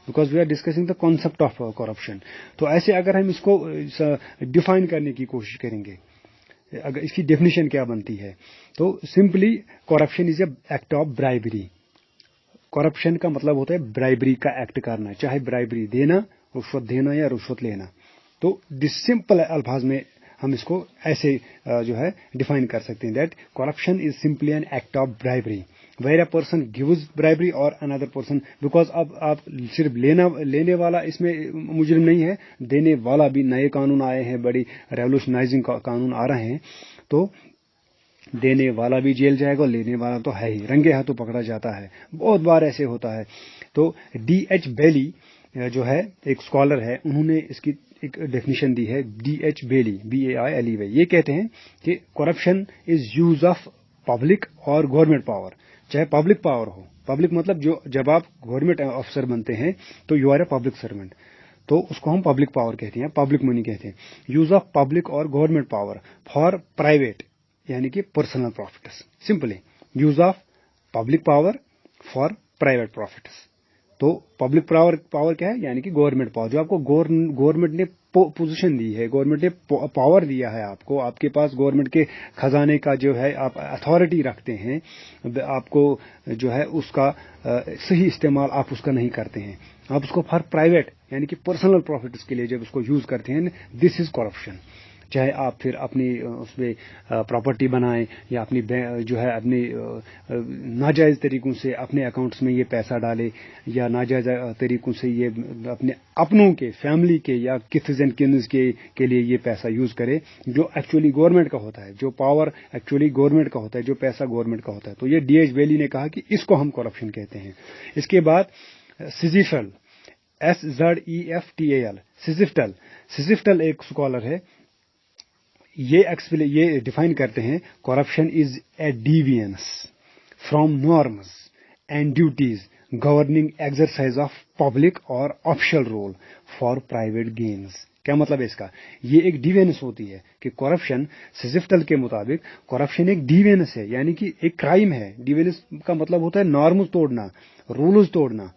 Because we are discussing the concept of corruption. तो ऐसे अगर हम इसको डिफाइन करने की कोशिश करेंगे, अगर इसकी डेफिनेशन क्या बनती है, तो simply corruption is A act of bribery. Corruption का मतलब होता है ब्राइबरी का एक्ट करना, चाहे ब्राइबरी देना, रुश्वत देना या रुश्वत लेना. तो दिस सिंपल अल्फाज में हम इसको ऐसे जो है डिफाइन कर सकते हैं that corruption is simply an act of bribery where a person gives bribery और अनदर पर्सन. बिकॉज अब आप सिर्फ लेने वाला इसमें मुजरिम नहीं है, देने वाला भी. नए कानून आए हैं, बड़ी रेवोल्यूशनाइजिंग कानून आ रहे हैं. तो देने वाला भी जेल जाएगा, लेने वाला तो है ही, रंगे हाथों पकड़ा जाता है. बहुत बार ऐसे होता है. तो D.H. बेली जो है एक स्कॉलर है, उन्होंने इसकी एक डेफिनेशन दी है. D.H. बेली, BAILEY, ये कहते हैं कि corruption is use of public और गवर्नमेंट पावर. चाहे पब्लिक पावर हो, पब्लिक मतलब जो जब आप गवर्नमेंट ऑफिसर बनते हैं तो you are a public servant, तो उसको हम पब्लिक पावर कहते हैं, पब्लिक मनी कहते हैं. यूज ऑफ पब्लिक और गवर्नमेंट पावर फॉर प्राइवेट यानी कि personal profits. Simply use of public power for private profits. तो पब्लिक पावर क्या है, यानी कि गवर्नमेंट पावर. जो आपको गवर्नमेंट ने पोजीशन दी है, गवर्नमेंट ने पावर दिया है आपको, आपके पास गवर्नमेंट के खजाने का जो है आप अथॉरिटी रखते हैं, आपको जो है उसका सही इस्तेमाल आप उसका नहीं करते हैं, आप उसको फॉर प्राइवेट यानी कि पर्सनल प्रॉफिट्स के लिए जब उसको यूज करते हैं, दिस इज करप्शन. चाहे आप फिर अपनी उसमें प्रॉपर्टी बनाएं या अपनी जो है अपनी नाजायज़ तरीकों से अपने अकाउंट्स में ये पैसा डालें, या नाजायज़ तरीकों से ये अपने अपनों के, फैमिली के या किथ्स एंड किन्स के लिए ये पैसा यूज़ करें जो एक्चुअली गवर्नमेंट का होता है, जो पावर एक्चुअली गवर्नमेंट का होता है, जो पैसा गवर्नमेंट का होता है. तो ये D.H. बेली ने कहा कि इसको हम करप्शन कहते हैं. इसके बाद सिजिफल, SZEFTAL, सिजिफ्टल एक स्कॉलर है, ये डिफाइन करते हैं corruption is a deviance from norms and duties governing exercise of public और official role for private gains. क्या मतलब है इसका, ये एक डिविएंस होती है कि करप्शन सिजिफ्टल के मुताबिक करप्शन एक डिविएंस है, यानी कि एक क्राइम है. डिविएंस का मतलब होता है नॉर्म्स तोड़ना, रूल्स तोड़ना,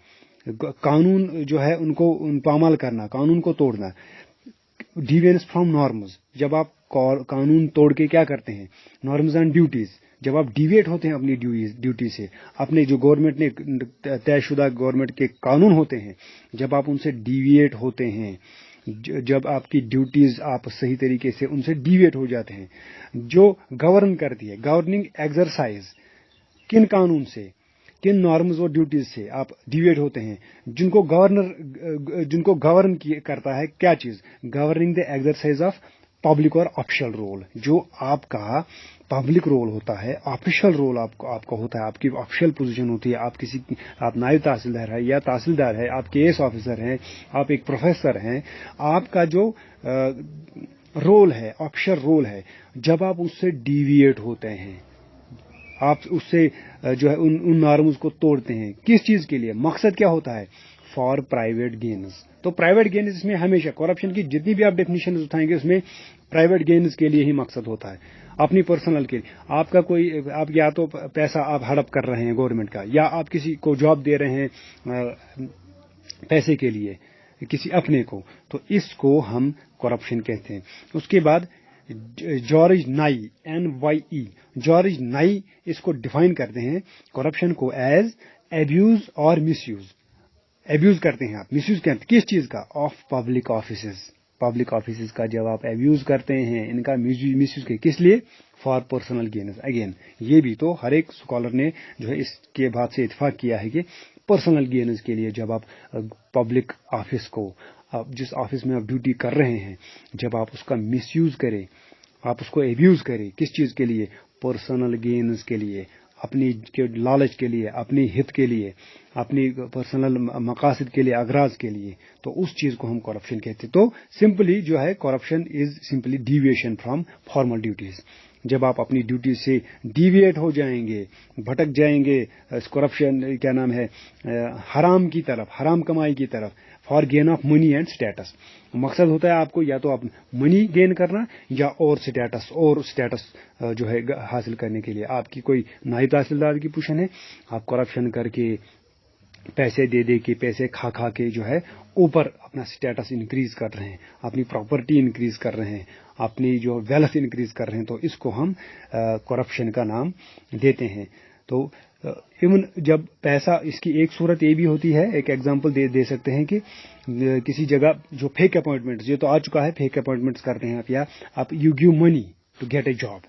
कानून जो है उनको पामाल करना, कानून को तोड़ना. डिविएंस फ्रॉम नॉर्म्स, जब आप कानून तोड़ के क्या करते हैं, नॉर्म्स एंड ड्यूटीज, जब आप डिविएट होते हैं अपनी ड्यूटी से, अपने जो गवर्नमेंट ने तयशुदा गवर्नमेंट के कानून होते हैं, जब आप उनसे डिविएट होते हैं, जब आपकी ड्यूटीज आप सही तरीके से उनसे डिविएट हो जाते हैं, जो गवर्न करती है, गवर्निंग एक्सरसाइज, किन कानून से, किन नॉर्म्स और ड्यूटीज से आप डिविएट होते हैं, जिनको गवर्न करता है क्या चीज, governing the exercise of public और ऑफिशियल रोल. जो आपका पब्लिक रोल होता है, ऑफिशियल रोल आपका होता है, आपकी ऑफिशियल पोजीशन होती है, आप नायब तहसीलदार है या तहसीलदार है, आप केएस ऑफिसर हैं, आप एक प्रोफेसर हैं, आपका जो रोल है, ऑफिशियल रोल है, जब आप उससे डिविएट होते हैं, आप उससे जो है उन नॉर्म्स को तोड़ते हैं, किस चीज के लिए, मकसद क्या होता है, फॉर प्राइवेट गेन्स. तो प्राइवेट गेन्स इसमें हमेशा करप्शन की जितनी भी आप डेफिनेशन उठाएंगे उसमें प्राइवेट गेन्स के लिए ही मकसद होता है, अपनी पर्सनल के लिए. आपका कोई, आप या तो पैसा आप हड़प कर रहे हैं गवर्नमेंट का, या आप किसी को जॉब दे रहे हैं पैसे के लिए किसी अपने को, तो इसको हम करप्शन कहते हैं. उसके बाद जॉर्ज नाई, NYE, जॉर्ज नाई इसको डिफाइन करते हैं करप्शन को एज एब्यूज और मिसयूज. एब्यूज करते हैं आप, मिसयूज करते हैं किस चीज का, of public offices. Public offices का जब आप एब्यूज करते हैं, इनका मिसयूज के किस लिए, फॉर पर्सनल गेन्स. अगेन ये भी तो हर एक स्कॉलर ने जो है इसके बाद से इत्तेफाक किया है कि पर्सनल गेन्स के लिए जब आप पब्लिक ऑफिस को, आप जिस ऑफिस में आप ड्यूटी कर रहे हैं, जब आप उसका मिसयूज करें, आप उसको एब्यूज करें, किस चीज के लिए, पर्सनल गेन्स के लिए, अपनी लालच के लिए, अपनी हित के लिए, अपनी पर्सनल मकासद के लिए, अगराज के लिए, तो उस चीज को हम करप्शन कहते हैं. तो सिंपली जो है corruption is simply deviation from formal duties. जब आप अपनी ड्यूटी से डिविएट हो जाएंगे, भटक जाएंगे, करप्शन क्या नाम है, हराम की तरफ, हराम कमाई की तरफ, for gain of money and status. मकसद होता है आपको या तो आप मनी गेन करना या और स्टेटस जो है हासिल करने के लिए. आपकी कोई नायब तहसीलदार की पोजीशन है, आप करप्शन करके पैसे दे दे के, पैसे खा खा के जो है ऊपर अपना स्टेटस इंक्रीज कर रहे हैं, अपनी प्रॉपर्टी इंक्रीज कर रहे हैं, अपनी जो वेल्थ इंक्रीज कर रहे हैं, तो इसको हम करप्शन का नाम देते हैं। तो इवन जब पैसा, इसकी एक सूरत ये भी होती है, एक एग्जांपल दे सकते हैं कि किसी जगह जो फेक अपॉइंटमेंट्स, ये तो आ चुका है, फेक अपॉइंटमेंट्स करते हैं आप, या आप you give money to get a job,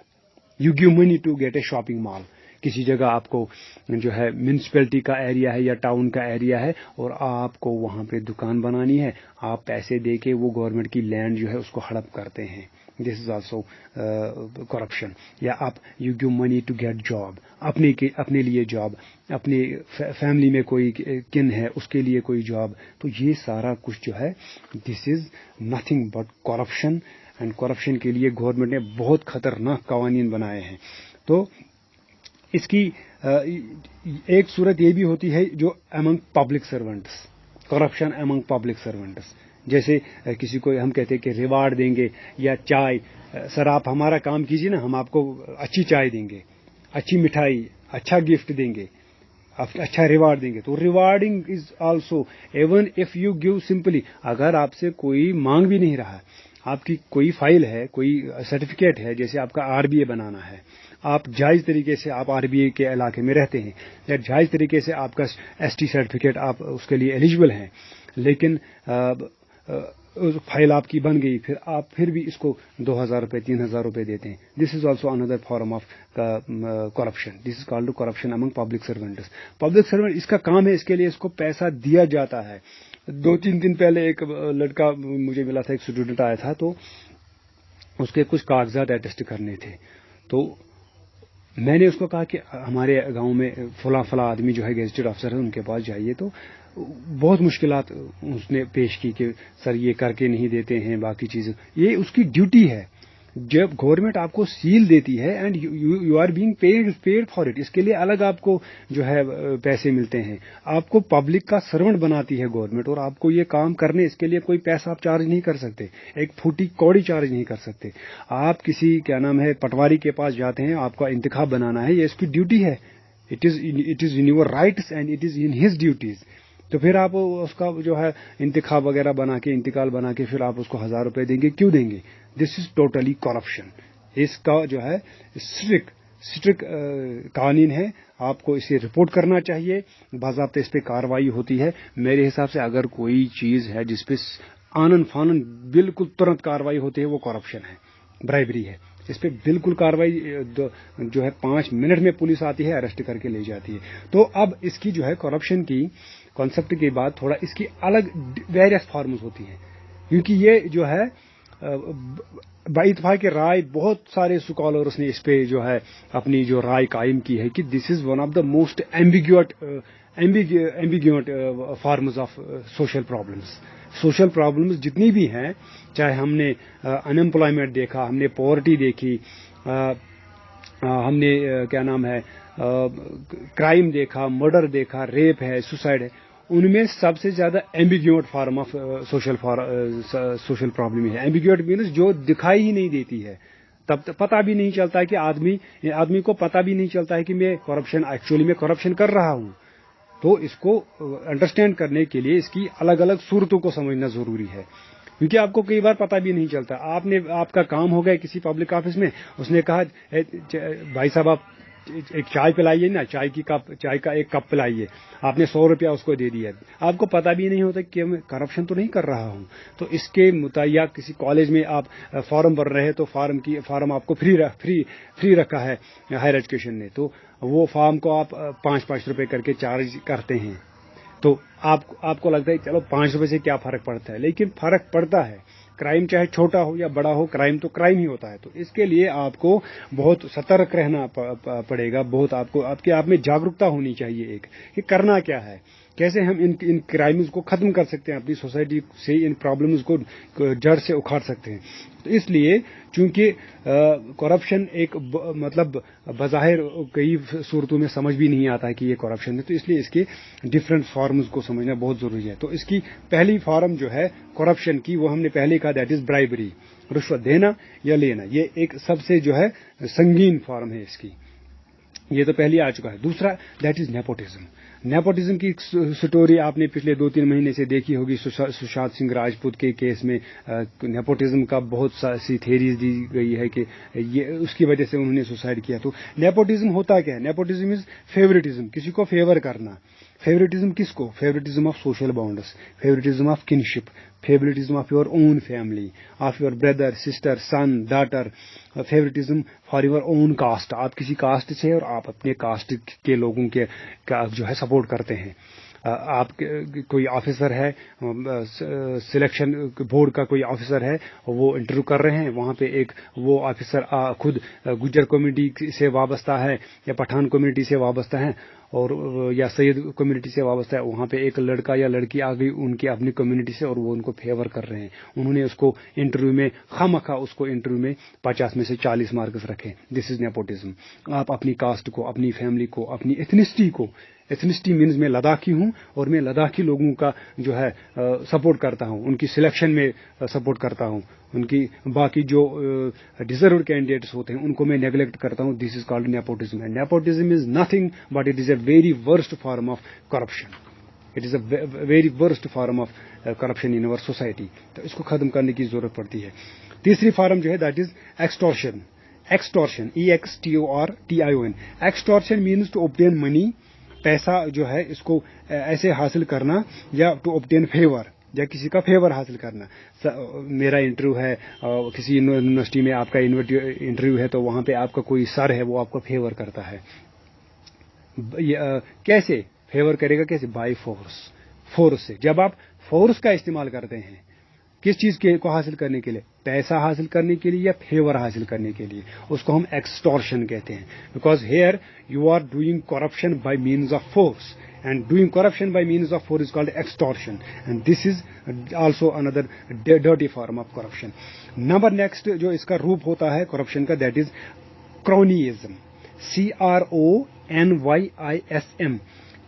you give money to get a shopping mall. किसी जगह आपको जो है म्यूनिसिपैलिटी का एरिया है या टाउन का एरिया है और आपको वहां पे दुकान बनानी है, आप पैसे दे के वो गवर्नमेंट की लैंड जो है उसको हड़प करते हैं, दिस इज आल्सो करप्शन। या आप you give money to get job, अपने लिए जॉब, अपनी फैमिली में कोई किन है उसके लिए कोई जॉब, तो ये सारा कुछ जो है this is nothing but corruption. And corruption के लिए गवर्नमेंट ने बहुत खतरनाक कानून बनाए हैं। तो इसकी एक सूरत ये भी होती है जो among public servants, corruption among public servants. जैसे किसी को हम कहते हैं कि रिवार्ड देंगे या चाय, सर आप हमारा काम कीजिए ना, हम आपको अच्छी चाय देंगे, अच्छी मिठाई, अच्छा गिफ्ट देंगे, अच्छा रिवार्ड देंगे। तो rewarding is also, even if you give simply, अगर आपसे कोई मांग भी नहीं रहा, आपकी कोई फाइल है, कोई सर्टिफिकेट है, जैसे आपका आरबीए बनाना है, आप जायज तरीके से आप आरबीए के इलाके में रहते हैं, या जायज तरीके से आपका एसटी सर्टिफिकेट आप उसके लिए एलिजिबल हैं, लेकिन फाइल आपकी बन गई, फिर आप फिर भी इसको 2000 रुपये 3000 रुपये देते हैं। This is also another form of corruption, this is called corruption among public servants. Public servant इसका काम है, इसके लिए इसको पैसा दिया जाता है। 2-3 दिन पहले एक लड़का मुझे मिला था, एक स्टूडेंट आया था, तो उसके कुछ कागजात अटेस्ट करने थे। तो मैंने उसको कहा कि हमारे गांव में फला आदमी जो है गेजेटेड अफसर है, उनके पास जाइए। तो बहुत मुश्किलात उसने पेश की कि सर ये करके नहीं देते हैं, बाकी चीजें, ये उसकी ड्यूटी है। जब गवर्नमेंट आपको सील देती है and you are being paid for it, इसके लिए अलग आपको जो है पैसे मिलते हैं, आपको पब्लिक का सर्वेंट बनाती है गवर्नमेंट, और आपको ये काम करने, इसके लिए कोई पैसा आप चार्ज नहीं कर सकते, एक फूटी कौड़ी चार्ज नहीं कर सकते। आप किसी क्या नाम है पटवारी के पास जाते हैं, आपका इंतखाब बनाना है, ये इसकी ड्यूटी है, it is in your rights and it is in his duties. तो फिर आप उसका जो है इंतखाब वगैरह बना के, इंतकाल बना के, फिर आप उसको 1000 रुपये देंगे, क्यों देंगे? This is totally corruption. इसका जो है स्ट्रिक्ट कानून है, आपको इसे रिपोर्ट करना चाहिए, बाज़ाब्ते इस पे कार्रवाई होती है। मेरे हिसाब से अगर कोई चीज है जिसपे आनन फानन बिल्कुल तुरंत कार्रवाई होती है, वो करप्शन है, ब्राइबरी है। इस पे बिल्कुल कार्रवाई जो है 5 मिनट में पुलिस आती है, अरेस्ट करके ले जाती है। तो अब इसकी जो है करप्शन की कॉन्सेप्ट के बाद थोड़ा इसकी अलग वेरियस फॉर्म्स होती हैं, क्योंकि ये जो है बाइतफाक राय बहुत सारे स्कॉलर्स ने इस पे जो है अपनी जो राय कायम की है कि this is one of the most ambiguous forms of social problems. Social problems जितनी भी हैं, चाहे हमने अनएम्प्लॉयमेंट देखा, हमने पॉवर्टी देखी, हमने क्या नाम है क्राइम देखा, मर्डर देखा, रेप है, सुसाइड है, उनमें सबसे ज्यादा एम्बिग्यूट फॉर्म ऑफ सोशल प्रॉब्लम है। एम्बिग्यूट मीन्स जो दिखाई ही नहीं देती है, तब पता भी नहीं चलता है कि आदमी को पता भी नहीं चलता है कि मैं एक्चुअली मैं करप्शन कर रहा हूं। तो इसको अंडरस्टैंड करने के लिए इसकी अलग अलग सूरतों को समझना जरूरी है, क्योंकि आपको कई बार पता भी नहीं चलता। आपका काम हो गया किसी पब्लिक ऑफिस में, उसने कहा भाई साहब आप एक चाय पिलाइए ना, चाय का एक कप पिलाइए, आपने 100 रुपया उसको दे दिया, आपको पता भी नहीं होता कि मैं करप्शन तो नहीं कर रहा हूं। तो इसके मुताबिक किसी कॉलेज में आप फॉर्म भर रहे हैं, तो फॉर्म आपको फ्री रखा है हायर एजुकेशन ने, तो वो फॉर्म को आप 5-5 रुपए करके चार्ज करते हैं। तो आपको लगता है चलो 5 रुपए से क्या फर्क पड़ता है, लेकिन फर्क पड़ता है। क्राइम चाहे छोटा हो या बड़ा हो, क्राइम तो क्राइम ही होता है। तो इसके लिए आपको बहुत सतर्क रहना पड़ेगा, बहुत आपको आपके आप में जागरूकता होनी चाहिए एक, कि करना क्या है, कैसे हम इन क्राइम्स को खत्म कर सकते हैं, अपनी सोसाइटी से इन प्रॉब्लम्स को जड़ से उखाड़ सकते हैं। तो इसलिए चूंकि करप्शन एक मतलब बज़ाहिर कई सूरतों में समझ भी नहीं आता है कि ये करप्शन है, तो इसलिए इसके डिफरेंट फॉर्म्स को समझना बहुत जरूरी है। तो इसकी पहली फॉर्म जो है करप्शन की, वो हमने पहले कहा, दैट इज ब्राइबरी, रिश्वत देना या लेना। ये एक सबसे जो है संगीन फॉर्म है इसकी, ये तो पहले आ चुका है। दूसरा दैट इज नेपोटिज्म। नेपोटिज्म की स्टोरी आपने पिछले 2-3 महीने से देखी होगी। सुशांत सिंह राजपूत के केस में नेपोटिज्म का बहुत सी थेरीज दी गई है कि ये उसकी वजह से उन्होंने सुसाइड किया। तो नेपोटिज्म होता क्या है? नेपोटिज्म इज फेवरेटिज्म, किसी को फेवर करना। फेवरेटिज्म किसको? Favouritism of social bonds, favouritism of kinship, favouritism of your own family, of your brother, sister, son, daughter, favouritism for your own caste. आप किसी कास्ट से और आप अपने कास्ट के लोगों के का जो है सपोर्ट करते हैं। आप कोई ऑफिसर है, सिलेक्शन बोर्ड का कोई ऑफिसर है, वो इंटरव्यू कर रहे हैं, वहाँ पे एक वो ऑफिसर खुद गुज्जर कम्युनिटी से वाबस्ता है या पठान कम्युनिटी से वाबस्ता है और या सैयद कम्युनिटी से वाबस्ता है। वहाँ पे एक लड़का या लड़की आ गई उनकी अपनी कम्युनिटी से और वो उनको फेवर कर रहे हैं। उन्होंने उसको इंटरव्यू में खामखा उसको इंटरव्यू में 50 में से 40 मार्क्स रखे। This is nepotism. आप अपनी कास्ट को, अपनी फैमिली को, अपनी एथनिसिटी को, एथनिसिटी मीन्स मैं लद्दाखी हूं और मैं लद्दाखी लोगों का जो है सपोर्ट करता हूं, उनकी सिलेक्शन में सपोर्ट करता हूं, उनकी बाकी जो डिजर्व्ड कैंडिडेट्स होते हैं उनको मैं नेग्लेक्ट करता हूं। This is called nepotism. And nepotism is nothing but it is a very worst form of corruption. It is a very worst form of corruption in our society. तो इसको खत्म करने की जरूरत पड़ती है। तीसरी फॉर्म जो है that is extortion. Extortion, EXTORTION। Extortion means to obtain money, पैसा जो है इसको ऐसे हासिल करना, या टू ऑब्टेन फेवर, या किसी का फेवर हासिल करना। मेरा इंटरव्यू है किसी यूनिवर्सिटी में, आपका इंटरव्यू है तो वहां पे आपका कोई सर है वो आपको फेवर करता है। कैसे फेवर करेगा? कैसे? बाय फोर्स, फोर्स से। जब आप फोर्स का इस्तेमाल करते हैं किस चीज को हासिल करने के लिए? पैसा हासिल करने के लिए या फेवर हासिल करने के लिए, उसको हम एक्सटॉर्शन कहते हैं। Because here you are doing corruption by means of force, and doing corruption by means of force is called extortion, and this is also another dirty form of corruption. Number next जो इसका रूप होता है corruption का, that is cronyism, CRONYISM।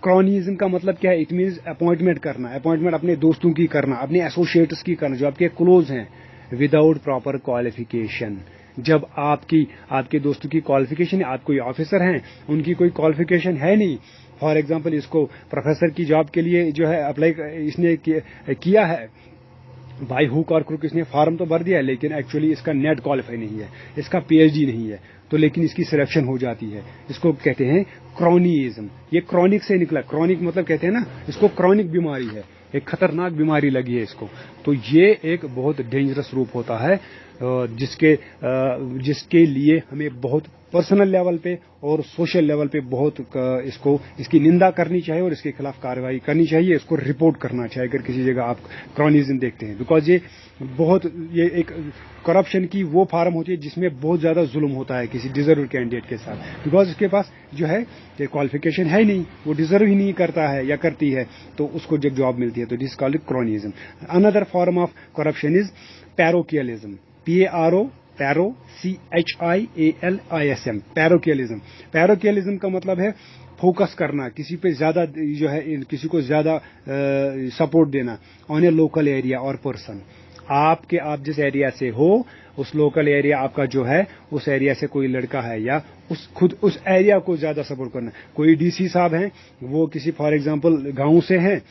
क्रॉनिज्म का मतलब क्या है? इट मीन्स अपॉइंटमेंट करना, अपॉइंटमेंट अपने दोस्तों की करना, अपने एसोसिएट्स की करना जो आपके क्लोज हैं, विदाउट प्रॉपर क्वालिफिकेशन। जब आपके दोस्तों की क्वालिफिकेशन है, आप कोई ऑफिसर हैं, उनकी कोई क्वालिफिकेशन है नहीं, फॉर एग्जांपल इसको प्रोफेसर की जॉब के लिए जो है अप्लाई इसने किया है, बाई हुक और क्रुक इसने फॉर्म तो भर दिया है, लेकिन एक्चुअली इसका नेट क्वालिफाई नहीं है, इसका PhD नहीं है, तो लेकिन इसकी सिलेक्शन हो जाती है। इसको कहते हैं क्रॉनिज्म। ये क्रॉनिक से निकला, क्रॉनिक मतलब कहते हैं ना, इसको क्रॉनिक बीमारी है, एक खतरनाक बीमारी लगी है इसको। तो ये एक बहुत डेंजरस रूप होता है जिसके लिए हमें बहुत पर्सनल लेवल पे और सोशल लेवल पे बहुत इसकी निंदा करनी चाहिए और इसके खिलाफ कार्रवाई करनी चाहिए, इसको रिपोर्ट करना चाहिए अगर किसी जगह आप क्रॉनिज्म देखते हैं। बिकॉज ये एक करप्शन की वो फॉर्म होती है जिसमें बहुत ज्यादा जुल्म होता है किसी डिजर्व कैंडिडेट के साथ, बिकॉज उसके पास जो है क्वालिफिकेशन है ही नहीं, वो डिजर्व ही नहीं करता है या करती है, तो उसको जब जॉब मिलती है तो this called cronyism. Another form of corruption is parochialism, PAROCHIALISM, parochialism. Parochialism का मतलब है फोकस करना, किसी पे ज्यादा जो है किसी को ज्यादा सपोर्ट देना ऑन ए लोकल एरिया और पर्सन। आप जिस एरिया से हो उस लोकल एरिया आपका जो है, उस एरिया से कोई लड़का है या उस एरिया को ज्यादा सपोर्ट करना। कोई DC साहब हैं, वो किसी फॉर एग्जांपल गांव से हैं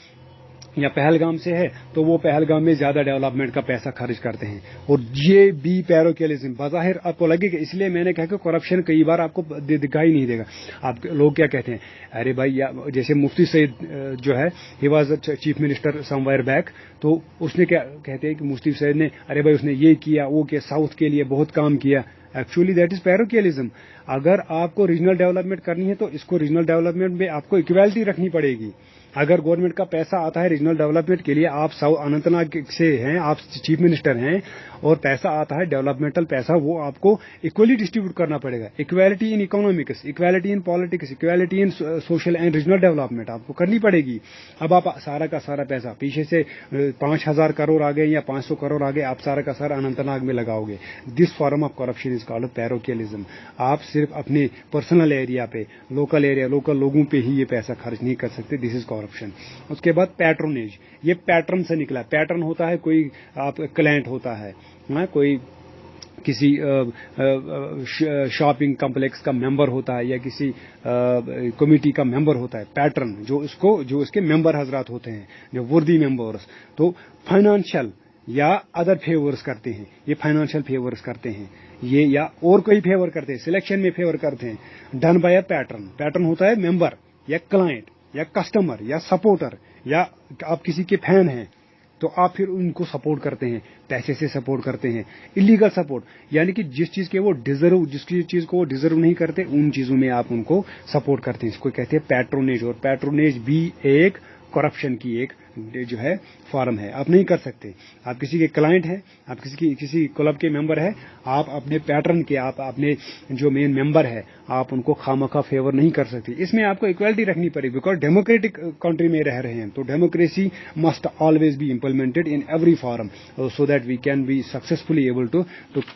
या पहलगाम से है, तो वो पहलगाम में ज्यादा डेवलपमेंट का पैसा खर्च करते हैं, और ये भी पैरोकियलिज्म बाज़ाहिर आपको लगेगा। इसलिए मैंने कहा कि करप्शन कई बार आपको दिखाई नहीं देगा। आप लोग क्या कहते हैं, अरे भाई जैसे मुफ्ती सईद जो है, he was chief minister somewhere back, तो उसने क्या कहते हैं कि मुफ्ती सईद ने, अरे भाई उसने ये किया वो किया, साउथ के लिए बहुत काम किया। Actually that is parochialism. अगर आपको रीजनल डेवलपमेंट करनी है तो इसको रीजनल डेवलपमेंट में आपको इक्वालिटी रखनी पड़ेगी। अगर गवर्नमेंट का पैसा आता है रीजनल डेवलपमेंट के लिए, आप अनंतनाग से हैं, आप चीफ मिनिस्टर हैं, और पैसा आता है डेवलपमेंटल पैसा, वो आपको इक्वली डिस्ट्रीब्यूट करना पड़ेगा। Equality in economics, equality in politics, equality in social and regional development आपको करनी पड़ेगी। अब आप सारा का सारा पैसा पीछे से 5,000 करोड़ आ गए या 500 करोड़ आ गए, आप सारा का सारा अनंतनाग में लगाओगे। This form of corruption is called parochialism. आप सिर्फ अपने पर्सनल एरिया पे, लोकल एरिया, लोकल लोगों पे ही ये पैसा खर्च नहीं कर सकते। This is corruption. उसके बाद पैट्रोनेज, ये पैटर्न से निकला। पैटर्न होता है कोई आप क्लाइंट होता है, कोई किसी शॉपिंग कम्प्लेक्स का मेंबर होता है या किसी कमेटी का मेंबर होता है, पैटर्न जो इसके मेंबर हजरात होते हैं, जो वर्दी मेंबर्स, तो फाइनेंशियल या अदर फेवर्स करते हैं, ये फाइनेंशियल फेवर्स करते हैं, ये या और कोई फेवर करते हैं, सिलेक्शन में फेवर करते हैं, done by a pattern. Pattern होता है मेंबर या क्लाइंट या कस्टमर या सपोर्टर, या आप किसी के फैन हैं तो आप फिर उनको सपोर्ट करते हैं, पैसे से सपोर्ट करते हैं। इलीगल सपोर्ट यानी कि जिस चीज को वो डिजर्व नहीं करते, उन चीजों में आप उनको सपोर्ट करते हैं, इसको कहते हैं पैट्रोनेज। और पैट्रोनेज भी एक करप्शन की एक जो है फॉर्म है। आप नहीं कर सकते, आप किसी के क्लाइंट हैं, आप किसी क्लब के मेंबर हैं, आप अपने पैटर्न के, आप अपने जो मेन मेंबर है, आप उनको खामखा फेवर नहीं कर सकते। इसमें आपको इक्वालिटी रखनी पड़ेगी, बिकॉज डेमोक्रेटिक कंट्री में रह रहे हैं, तो democracy must always be implemented in every forum so that we can be successfully able to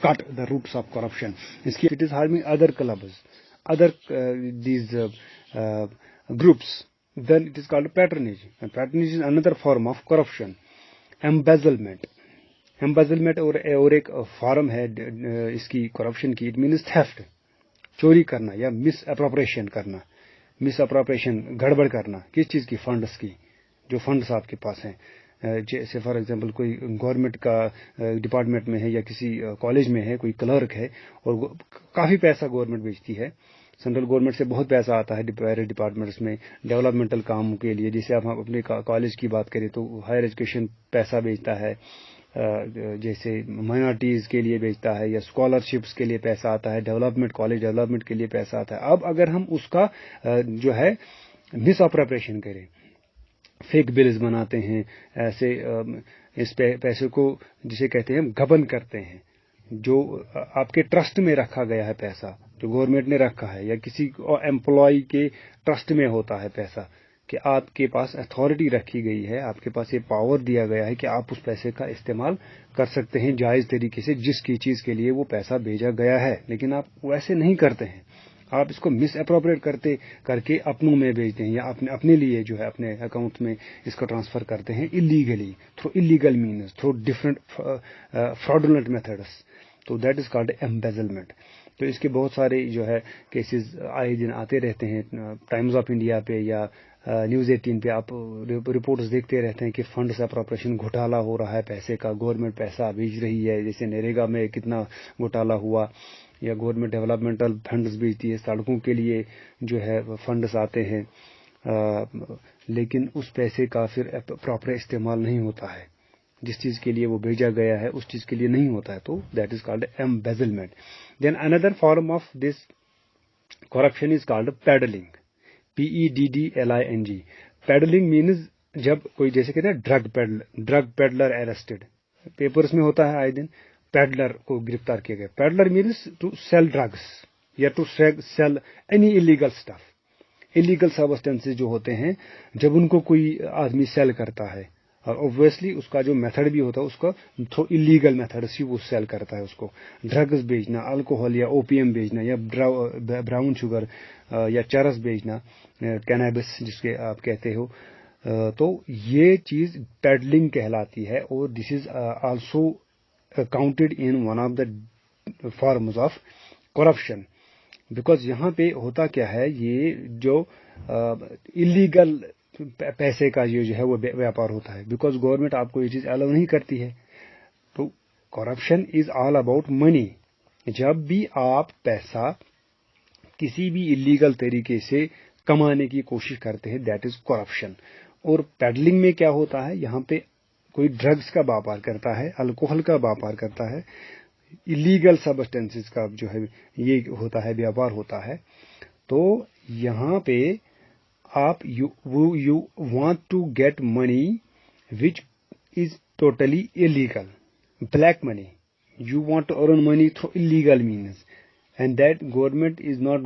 cut the roots of corruption. It is harming other clubs, other these groups, then it is called patronage. And patronage is another form of corruption. Embezzlement और एक form है इसकी corruption की, it means theft, चोरी करना या miss appropriation करना, गड़बड़ करना। किस चीज की? फंड्स की, जो फंड्स आपके पास हैं। जैसे फॉर एग्जांपल कोई गवर्नमेंट का डिपार्टमेंट में है या किसी कॉलेज में है, कोई क्लर्क है और काफी पैसा गवर्नमेंट भेजती है, सेंट्रल गवर्नमेंट से बहुत पैसा आता है वेरियस डिपार्टमेंट्स में डेवलपमेंटल काम के लिए। जैसे आप अपने कॉलेज की बात करें तो हायर एजुकेशन पैसा भेजता है, जैसे माइनॉरिटीज के लिए भेजता है, या स्कॉलरशिप्स के लिए पैसा आता है, कॉलेज डेवलपमेंट के लिए पैसा आता है। अब अगर हम उसका जो है मिस अप्रोप्रिएशन करें, फेक बिल्स बनाते हैं, ऐसे इस पैसे को जिसे कहते हैं गबन करते हैं, जो आपके ट्रस्ट में रखा गया है पैसा, जो गवर्नमेंट ने रखा है, या किसी एम्प्लॉय के ट्रस्ट में होता है पैसा, कि आपके पास अथॉरिटी रखी गई है, आपके पास ये पावर दिया गया है कि आप उस पैसे का इस्तेमाल कर सकते हैं जायज तरीके से, जिसकी चीज के लिए वो पैसा भेजा गया है, लेकिन आप वैसे नहीं करते हैं। आप इसको मिस अप्रोप्रिएट करके अपनों में भेजते हैं, या अपने लिए जो है अपने अकाउंट में इसको ट्रांसफर करते हैं illegally, through illegal means, through different fraudulent methods. तो दैट इज कॉल्ड एम्बेजलमेंट। तो इसके बहुत सारे जो है केसेस आए दिन आते रहते हैं, टाइम्स ऑफ इंडिया पे या न्यूज़ 18 पे आप रिपोर्ट्स देखते रहते हैं कि फंड्स अप्रोप्रिएशन घोटाला हो रहा है, पैसे का, गवर्नमेंट पैसा भेज रही है, जैसे नरेगा में कितना घोटाला हुआ, या गवर्नमेंट डेवलपमेंटल फंड्स भेजती है, सड़कों के लिए जो है फंड्स आते हैं, लेकिन उस पैसे का फिर प्रॉपर इस्तेमाल नहीं होता है, जिस चीज के लिए वो भेजा गया है उस चीज के लिए नहीं होता है, तो that is called embezzlement. Then another form of this corruption is called peddling, PEDDLING। Peddling means जब कोई, जैसे कहते हैं ड्रग पेडलर अरेस्टेड, पेपर्स में होता है आए दिन, पेडलर को गिरफ्तार किया गया। Peddler means to sell drugs या to sell any illegal stuff, illegal substances जो होते हैं, जब उनको कोई आदमी सेल करता है, और ऑब्वियसली उसका जो मेथड भी होता है उसका थ्रू इलीगल मेथड से वो सेल करता है उसको, ड्रग्स बेचना, अल्कोहल या ओपीएम बेचना, या ब्राउन शुगर या चरस बेचना, कैनाबिस जिसके आप कहते हो, तो ये चीज पेडलिंग कहलाती है। और this is also counted in one of the forms of corruption, because यहाँ पे होता क्या है, ये जो इलीगल पैसे का ये जो है वो व्यापार होता है, बिकॉज गवर्नमेंट आपको ये चीज अलाउ नहीं करती है। तो corruption is all about money. जब भी आप पैसा किसी भी इलीगल तरीके से कमाने की कोशिश करते हैं, दैट इज करप्शन। और पेडलिंग में क्या होता है, यहाँ पे कोई ड्रग्स का व्यापार करता है, अल्कोहल का व्यापार करता है, इलीगल सब्सटेंसेस का जो है ये होता है, व्यापार होता है। तो यहाँ पे आप you want to get money which is totally illegal, black money, you want to earn money through illegal means, and that government is not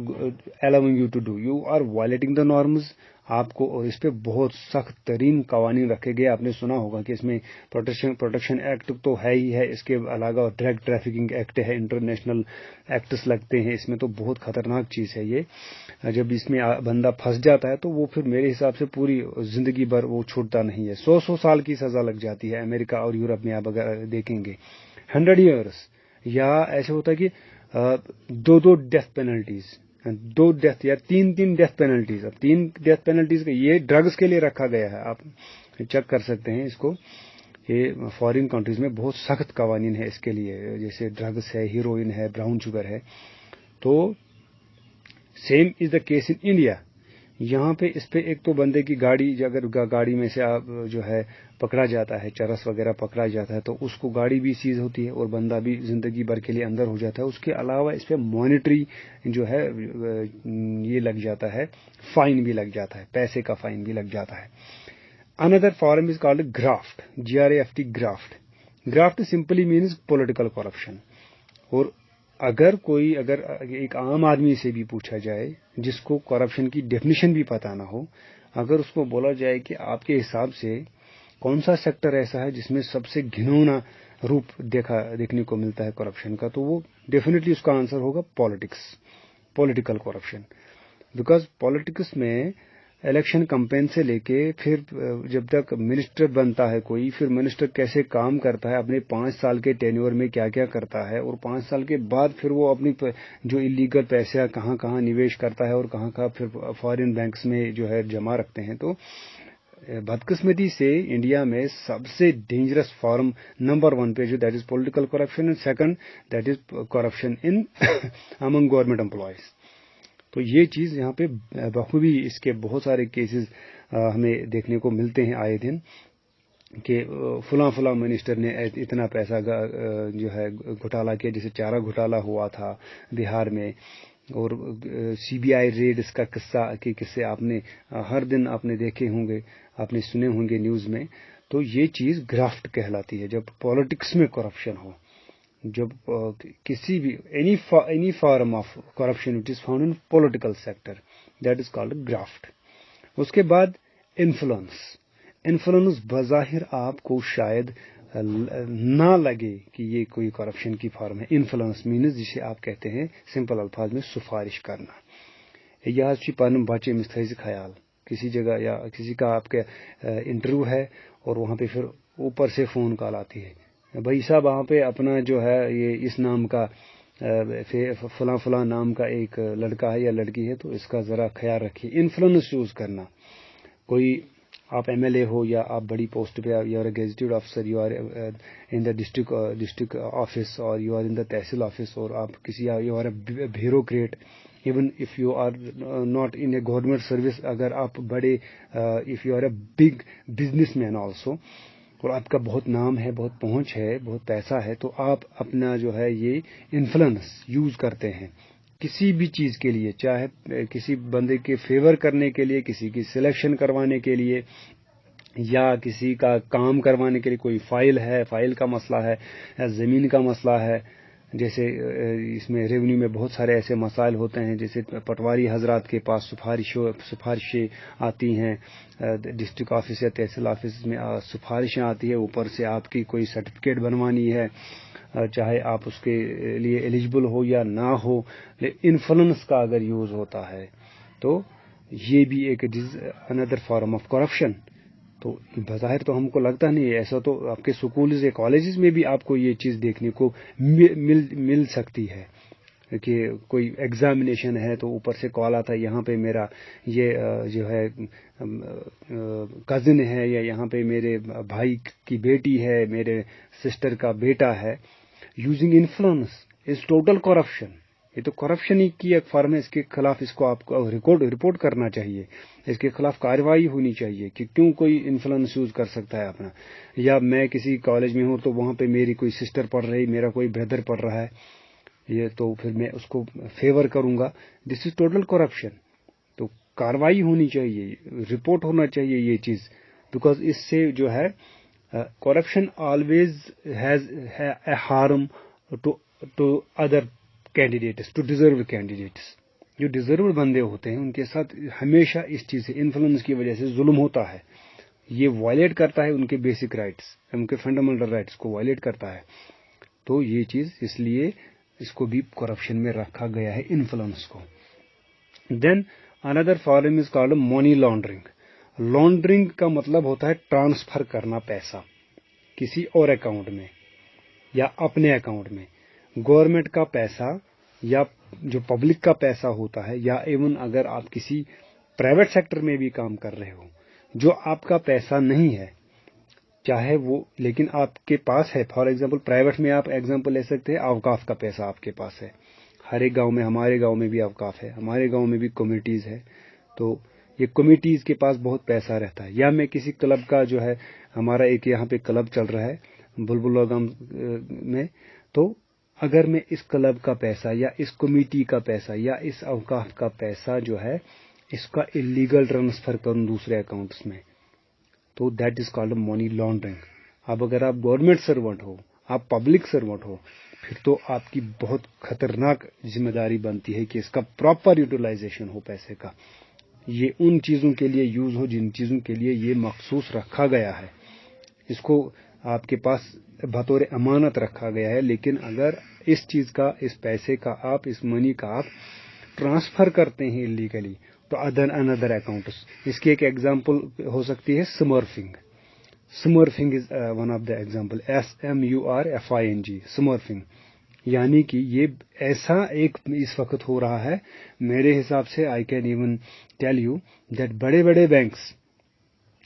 allowing you to do, you are violating the norms। आपको और इस पे बहुत सख्त तरीन कवानीन रखे गए। आपने सुना होगा कि इसमें प्रोटेक्शन एक्ट तो है ही है, इसके अलावा ड्रग ट्रैफिकिंग एक्ट है, इंटरनेशनल एक्ट्स लगते हैं इसमें, तो बहुत खतरनाक चीज है ये। जब इसमें बंदा फंस जाता है तो वो फिर मेरे हिसाब से पूरी जिंदगी भर वो छूटता नहीं है, 100 साल की सजा लग जाती है। अमेरिका और यूरोप में आप अगर देखेंगे 100 years یا ایسے ہوتا ہے کہ دو ڈیتھ پینلٹیز، 2 ڈیتھ یا 3 ڈیتھ پینلٹیز. اب 3 ڈیتھ پینلٹیز یہ ڈرگز کے لیے رکھا گیا ہے. آپ چیک کر سکتے ہیں اس کو. یہ فارین کنٹریز میں بہت سخت قوانین ہے اس کے لیے، جیسے ڈرگس ہے، ہیروئن ہے، براؤن شوگر ہے. تو same is the case in India. یہاں پہ اس پہ ایک تو بندے کی گاڑی، اگر گاڑی میں سے آپ جو ہے پکڑا جاتا ہے، چرس وغیرہ پکڑا جاتا ہے، تو اس کو گاڑی بھی سیز ہوتی ہے اور بندہ بھی زندگی بھر کے لیے اندر ہو جاتا ہے. اس کے علاوہ اس پہ مانیٹری جو ہے یہ لگ جاتا ہے، فائن بھی لگ جاتا ہے، پیسے کا فائن بھی لگ جاتا ہے. Another form is called graft, G-R-A-F-T, graft. Graft simply means political corruption. اور اگر ایک عام آدمی سے بھی پوچھا جائے جس کو کرپشن کی ڈیفینیشن بھی پتہ نہ ہو، اگر اس کو بولا جائے کہ آپ کے حساب سے کون سا سیکٹر ایسا ہے جس میں سب سے گھنونا روپ دیکھنے کو ملتا ہے کرپشن کا، تو وہ ڈیفینیٹلی اس کا آنسر ہوگا پولیٹیکل کرپشن. بیکاز پالیٹکس میں الیکشن کمپین سے لے کے پھر جب تک منسٹر بنتا ہے کوئی، پھر منسٹر کیسے کام کرتا ہے، اپنے 5 سال کے ٹینیور میں کیا کیا کرتا ہے، اور 5 سال کے بعد پھر وہ اپنی جو الیگل پیسہ کہاں کہاں نویش کرتا ہے اور کہاں کہاں پھر فارین بینکس میں جو ہے جمع رکھتے ہیں. تو بدقسمتی سے انڈیا میں سب سے ڈینجرس فارم نمبر 1 پہ جو that is political corruption, and second that is corruption in Umang government employees. تو یہ چیز یہاں پہ بخوبی اس کے بہت سارے کیسز ہمیں دیکھنے کو ملتے ہیں آئے دن کہ فلاں منسٹر نے اتنا پیسہ جو ہے گھوٹالا کیا، جیسے چارہ گھوٹالا ہوا تھا بہار میں. اور سی بی آئی ریڈ اس کا قصے آپ نے ہر دن آپ نے دیکھے ہوں گے، آپ نے سنے ہوں گے نیوز میں. تو یہ چیز گرافٹ کہلاتی ہے جب پالیٹکس میں کرپشن ہو، جب کسی بھی any form of corruption which is found in political sector, that is called graft. اس کے بعد انفلوئنس بظاہر آپ کو شاید نہ لگے کہ یہ کوئی کرپشن کی فارم ہے. انفلوئنس مینز جسے آپ کہتے ہیں سمپل الفاظ میں سفارش کرنا. یہ چی پن بچے مس تھیز خیال کسی جگہ یا کسی کا آپ کا انٹرویو ہے اور وہاں پہ پھر اوپر سے فون کال آتی ہے، بھائی صاحب وہاں پہ اپنا جو ہے یہ اس نام کا فلاں نام کا ایک لڑکا ہے یا لڑکی ہے، تو اس کا ذرا خیال رکھیے. انفلوئنس یوز کرنا. کوئی آپ ایم ایل اے ہو یا آپ بڑی پوسٹ پہ، you are a gazetted officer, you are in the district office, اور you are in the tehsil office, اور آپ کسی you are a bureaucrat. Even if you are not in a government service, اگر آپ بڑے if you are a big businessman also, اور آپ کا بہت نام ہے، بہت پہنچ ہے، بہت پیسہ ہے، تو آپ اپنا جو ہے یہ انفلوئنس یوز کرتے ہیں کسی بھی چیز کے لیے، چاہے کسی بندے کے فیور کرنے کے لیے، کسی کی سلیکشن کروانے کے لیے، یا کسی کا کام کروانے کے لیے. کوئی فائل کا مسئلہ ہے، یا زمین کا مسئلہ ہے. جیسے اس میں ریونیو میں بہت سارے ایسے مسائل ہوتے ہیں، جیسے پٹواری حضرات کے پاس سفارشیں آتی ہیں، ڈسٹرکٹ آفس یا تحصیل آفس میں سفارشیں آتی ہے، اوپر سے آپ کی کوئی سرٹیفکیٹ بنوانی ہے، چاہے آپ اس کے لیے ایلیجبل ہو یا نہ ہو. انفلوئنس کا اگر یوز ہوتا ہے تو یہ بھی ایک اندر فارم آف کرپشن. تو بظاہر تو ہم کو لگتا نہیں ہے ایسا، تو آپ کے سکولز یا کالجز میں بھی آپ کو یہ چیز دیکھنے کو مل سکتی ہے کہ کوئی ایگزامینیشن ہے تو اوپر سے کال آتا ہے، یہاں پہ میرا یہ جو ہے کزن ہے، یا یہاں پہ میرے بھائی کی بیٹی ہے، میرے سسٹر کا بیٹا ہے. Using influence is total corruption. یہ تو کرپشن ہی کی ایک فارم ہے. اس کے خلاف اس کو آپ کو رپورٹ کرنا چاہیے، اس کے خلاف کارروائی ہونی چاہیے کہ کیوں کوئی انفلوئنس یوز کر سکتا ہے اپنا. یا میں کسی کالج میں ہوں تو وہاں پہ میری کوئی سسٹر پڑھ رہی، میرا کوئی بردر پڑھ رہا ہے، یہ تو پھر میں اس کو فیور کروں گا. دس از ٹوٹل کرپشن. تو کارروائی ہونی چاہیے، رپورٹ ہونا چاہیے یہ چیز، بیکاز اس سے جو ہے corruption always has a harm to other candidates, to deserve candidates. جو ڈیزرو بندے ہوتے ہیں ان کے ساتھ ہمیشہ اس چیز سے انفلوئنس کی وجہ سے ظلم ہوتا ہے. یہ وائلیٹ کرتا ہے ان کے بیسک رائٹس، ان کے فنڈامنٹل رائٹس کو وائلیٹ کرتا ہے. تو یہ چیز اس لیے اس کو بھی کرپشن میں رکھا گیا ہے، انفلوئنس کو. Then another form is called money laundering. Laundering کا مطلب ہوتا ہے ٹرانسفر کرنا پیسہ کسی اور اکاؤنٹ میں یا اپنے اکاؤنٹ میں. गवर्नमेंट का पैसा या जो पब्लिक का पैसा होता है, या इवन अगर आप किसी प्राइवेट सेक्टर में भी काम कर रहे हो, जो आपका पैसा नहीं है, चाहे वो, लेकिन आपके पास है। फॉर एग्जांपल प्राइवेट में आप एग्जांपल ले सकते हैं, अवकाफ का पैसा आपके पास है। हर एक गांव में, हमारे गांव में भी अवकाफ है, हमारे गांव में भी कमिटीज है, तो ये कमिटीज के पास बहुत पैसा रहता है। या मैं किसी क्लब का जो है, हमारा एक यहाँ पे क्लब चल रहा है बुलबुल गांव में, तो अगर मैं इस क्लब का पैसा या इस कमेटी का पैसा या इस अवकाफ का पैसा जो है, इसका इलीगल ट्रांसफर करूं दूसरे अकाउंट्स में, तो that is called money laundering. अब अगर आप गवर्नमेंट सर्वेंट हो, आप पब्लिक सर्वेंट हो, फिर तो आपकी बहुत खतरनाक जिम्मेदारी बनती है कि इसका प्रॉपर यूटिलाइजेशन हो पैसे का। ये उन चीजों के लिए यूज हो जिन चीजों के लिए ये मखसूस रखा गया है, इसको आपके पास बतौर अमानत रखा गया है। लेकिन अगर इस चीज का, इस पैसे का आप, इस मनी का आप ट्रांसफर करते हैं इलीगली, तो अनदर अकाउंट्स, इसकी एक एग्जांपल हो सकती है smurfing. Smurfing is one of the example, SMURFING, smurfing. यानी कि ये ऐसा एक इस वक्त हो रहा है, मेरे हिसाब से I can even tell you that बड़े बड़े बैंक्स,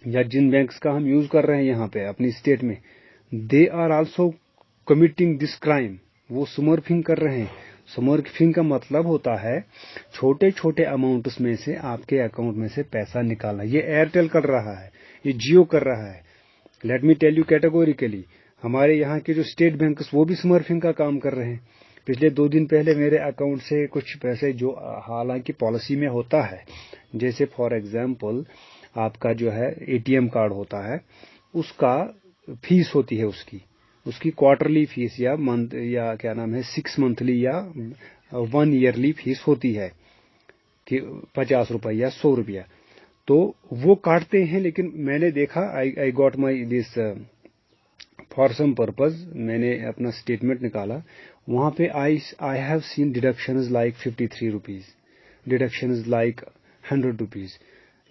या जिन बैंक्स का हम यूज कर रहे हैं यहाँ पे अपनी स्टेट में, they are also committing this crime. वो स्मर्फिंग कर रहे हैं। स्मर्फिंग का मतलब होता है छोटे छोटे अमाउंट्स में से आपके अकाउंट में से पैसा निकालना। ये एयरटेल कर रहा है, ये जियो कर रहा है। Let me tell you categorically, हमारे यहाँ के जो स्टेट बैंक्स, वो भी स्मर्फिंग का काम कर रहे हैं। पिछले 2 दिन पहले मेरे अकाउंट से कुछ पैसे, जो हालांकि पॉलिसी में होता है, जैसे फॉर एग्जांपल आपका जो है ATM कार्ड होता है, उसका फीस होती है, उसकी क्वार्टरली फीस या मंथ, या क्या नाम है 6 मंथली या 1 ईयरली फीस होती है कि 50 रुपये या 100 रुपया, तो वो काटते हैं। लेकिन मैंने देखा, I got my this for some purpose, मैंने अपना स्टेटमेंट निकाला, वहां पे I have seen deductions like 53 rupees, deductions like 100 rupees,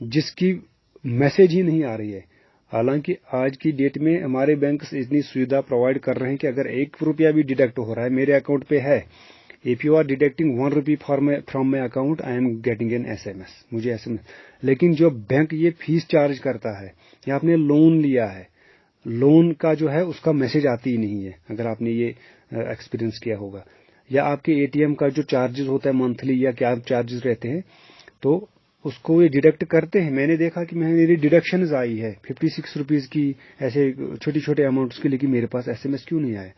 जिसकी मैसेज ही नहीं आ रही है। हालांकि आज की डेट में हमारे बैंक इतनी सुविधा प्रोवाइड कर रहे हैं कि अगर 1 रुपया भी डिडक्ट हो रहा है, मेरे अकाउंट पे है, if you are deducting 1 rupee from my account, I am getting an SMS, मुझे SMS। लेकिन जो बैंक ये फीस चार्ज करता है, या आपने लोन लिया है, लोन का जो है उसका मैसेज आती ही नहीं है, अगर आपने ये एक्सपीरियंस किया होगा। या आपके ATM का जो चार्जेस होता है मंथली, या क्या चार्जेस रहते हैं, तो उसको ये डिडक्ट करते हैं। मैंने देखा कि मेरी डिडक्शंस आई है 56 रुपीज की, ऐसे छोटे छोटे अमाउंट्स की, लेकिन मेरे पास SMS क्यों नहीं आया।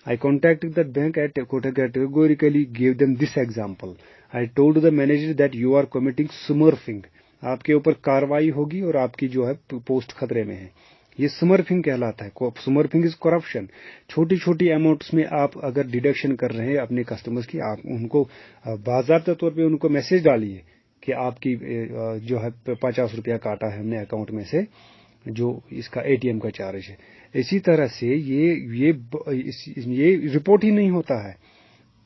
I contacted the bank at categorically gave them this example. I told the manager that you are committing smurfing. आपके ऊपर कार्रवाई होगी और आपकी जो है पोस्ट खतरे में है। ये स्मर्फिंग कहलाता है। Smurfing is corruption. छोटी छोटी अमाउंट्स में आप अगर डिडक्शन कर रहे हैं अपने कस्टमर्स की, आप उनको बाज़ाब्ता तौर पे उनको मैसेज डालिए कि आपकी जो है 50 रुपया काटा है हमने अकाउंट में से, जो इसका ATM का चार्ज है। इसी तरह से ये रिपोर्ट ही नहीं होता है।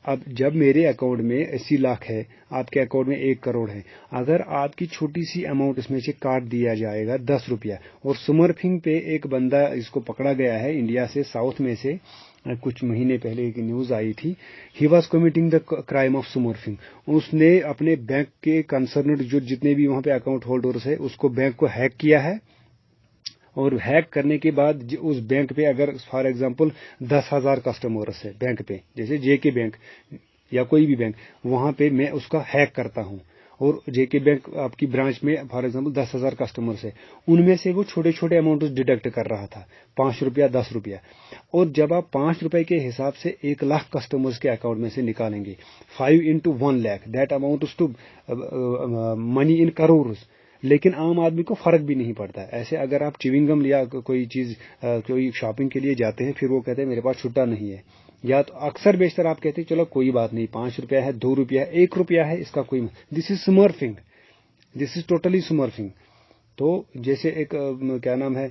अब जब मेरे अकाउंट में 80 लाख है, आपके अकाउंट में 1 करोड़ है, अगर आपकी छोटी सी अमाउंट इसमें से काट दिया जाएगा 10 रुपया, और स्मर्फिंग पे एक बंदा इसको पकड़ा गया है इंडिया से, साउथ में से, कुछ महीने पहले एक न्यूज आई थी, he was committing the crime of smurfing. उसने अपने बैंक के कंसर्न्ड जो जितने भी वहां पे अकाउंट होल्डर्स है, उसको बैंक को हैक किया है, और हैक करने के बाद उस बैंक पे अगर फॉर एग्जांपल 10,000 कस्टमर्स है बैंक पे, जैसे JK बैंक या कोई भी बैंक, वहां पे मैं उसका हैक करता हूं, और JK बैंक आपकी ब्रांच में फॉर एग्जांपल 10,000 कस्टमर्स है, उनमें से वो छोटे छोटे अमाउंट डिडक्ट कर रहा था, 5 रुपया 10 रुपया। और जब आप 5 रुपए के हिसाब से 1 लाख कस्टमर्स के अकाउंट में से निकालेंगे, 5 into 1 lakh, that amount to money in crore. लेकिन आम आदमी को फर्क भी नहीं पड़ता। ऐसे अगर आप च्युइंगम या कोई चीज कोई शॉपिंग के लिए जाते हैं, फिर वो कहते हैं मेरे पास छुट्टा नहीं है, या तो अक्सर बेशतर आप कहते हैं चलो कोई बात नहीं, 5 रुपया है, 2 रुपया है, 1 रुपया है, इसका कोई, this is smurfing, this is totally smurfing. तो जैसे एक क्या नाम है,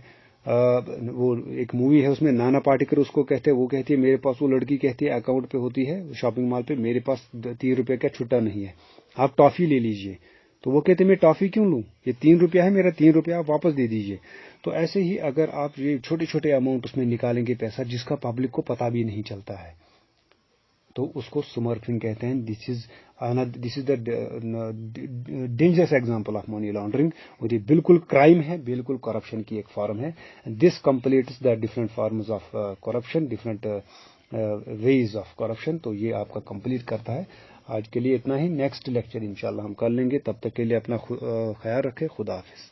वो एक मूवी है, उसमें नाना पाटेकर उसको कहते हैं, वो कहती है मेरे पास, वो लड़की कहती है अकाउंट पे होती है शॉपिंग मॉल पे, मेरे पास 3 रुपये का छुट्टा नहीं है, आप टॉफी ले लीजिए। तो वो कहते मैं टॉफी क्यों लूं, ये 3 रुपया है, मेरा 3 रुपया आप वापस दे दीजिए। तो ऐसे ही अगर आप ये छोटे छोटे अमाउंट उसमें निकालेंगे पैसा, जिसका पब्लिक को पता भी नहीं चलता है, تو اس کو سمرفنگ کہتے ہیں. This is the dangerous example of money laundering. اور یہ بالکل کرائم ہے, بالکل کرپشن کی ایک فارم ہے. This completes the different forms of corruption, different ways of corruption. تو یہ آپ کا کمپلیٹ کرتا ہے. آج کے لیے اتنا ہی. نیکسٹ لیکچر انشاءاللہ ہم کر لیں گے. تب تک کے لیے اپنا خیال رکھیں. خدا حافظ.